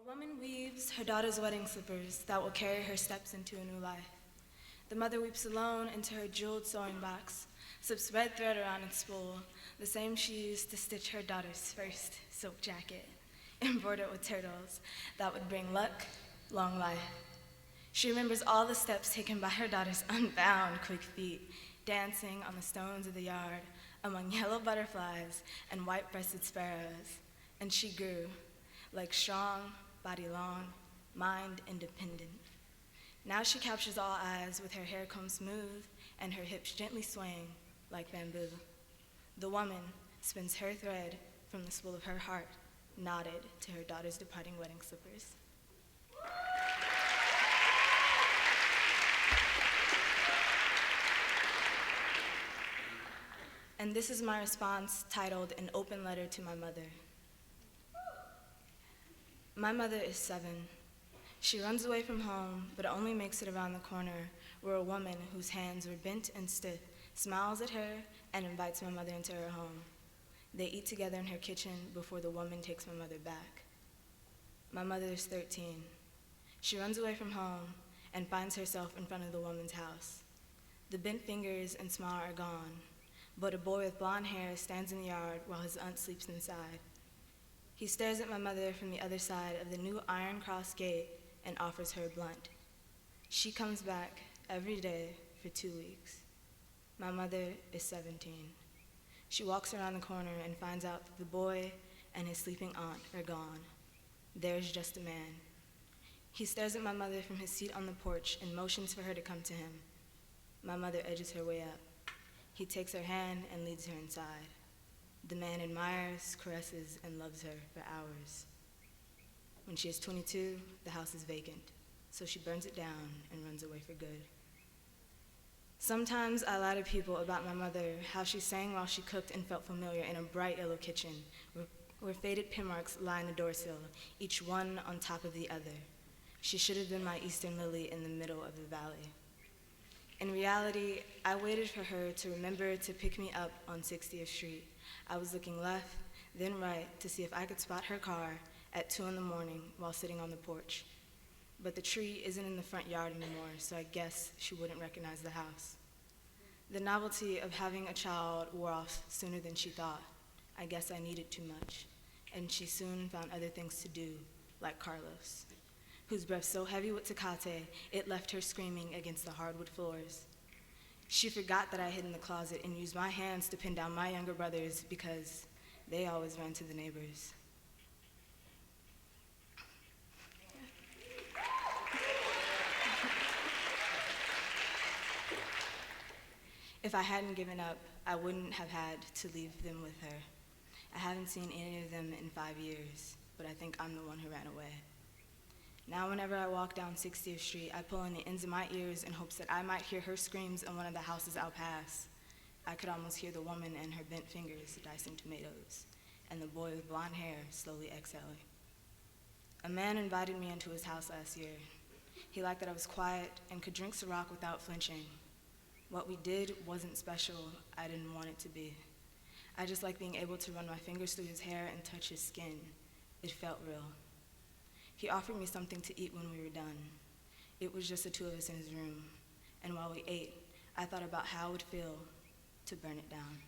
Woman weaves her daughter's wedding slippers that will carry her steps into a new life. The mother weeps alone into her jeweled sewing box, slips red thread around its spool, the same she used to stitch her daughter's first silk jacket, embroidered with turtles that would bring luck, long life. She remembers all the steps taken by her daughter's unbound quick feet, dancing on the stones of the yard among yellow butterflies and white-breasted sparrows, and she grew, like strong, body long, mind independent. Now she captures all eyes with her hair combed smooth and her hips gently swaying like bamboo. The woman spins her thread from the spool of her heart, knotted to her daughter's departing wedding slippers. And this is my response, titled An Open Letter to My Mother. My mother is 7. She runs away from home, but only makes it around the corner where a woman whose hands were bent and stiff smiles at her and invites my mother into her home. They eat together in her kitchen before the woman takes my mother back. My mother is 13. She runs away from home and finds herself in front of the woman's house. The bent fingers and smile are gone, but a boy with blonde hair stands in the yard while his aunt sleeps inside. He stares at my mother from the other side of the new iron cross gate and offers her a blunt. She comes back every day for 2 weeks. My mother is 17. She walks around the corner and finds out that the boy and his sleeping aunt are gone. There's just a man. He stares at my mother from his seat on the porch and motions for her to come to him. My mother edges her way up. He takes her hand and leads her inside. The man admires, caresses, and loves her for hours. When she is 22, the house is vacant, so she burns it down and runs away for good. Sometimes I lie to people about my mother, how she sang while she cooked and felt familiar in a bright yellow kitchen, where faded pin marks line the doorsill, each one on top of the other. She should have been my Eastern lily in the middle of the valley. In reality, I waited for her to remember to pick me up on 60th Street. I was looking left, then right, to see if I could spot her car at 2 in the morning while sitting on the porch. But the tree isn't in the front yard anymore, so I guess she wouldn't recognize the house. The novelty of having a child wore off sooner than she thought. I guess I needed too much, and she soon found other things to do, like Carlos, whose breath so heavy with Tecate, it left her screaming against the hardwood floors. She forgot that I hid in the closet and used my hands to pin down my younger brothers because they always ran to the neighbors. If I hadn't given up, I wouldn't have had to leave them with her. I haven't seen any of them in 5 years, but I think I'm the one who ran away. Now whenever I walk down 60th Street, I pull in the ends of my ears in hopes that I might hear her screams in one of the houses I'll pass. I could almost hear the woman and her bent fingers dicing tomatoes, and the boy with blonde hair slowly exhaling. A man invited me into his house last year. He liked that I was quiet and could drink Ciroc without flinching. What we did wasn't special. I didn't want it to be. I just liked being able to run my fingers through his hair and touch his skin. It felt real. He offered me something to eat when we were done. It was just the two of us in his room, and while we ate, I thought about how it would feel to burn it down.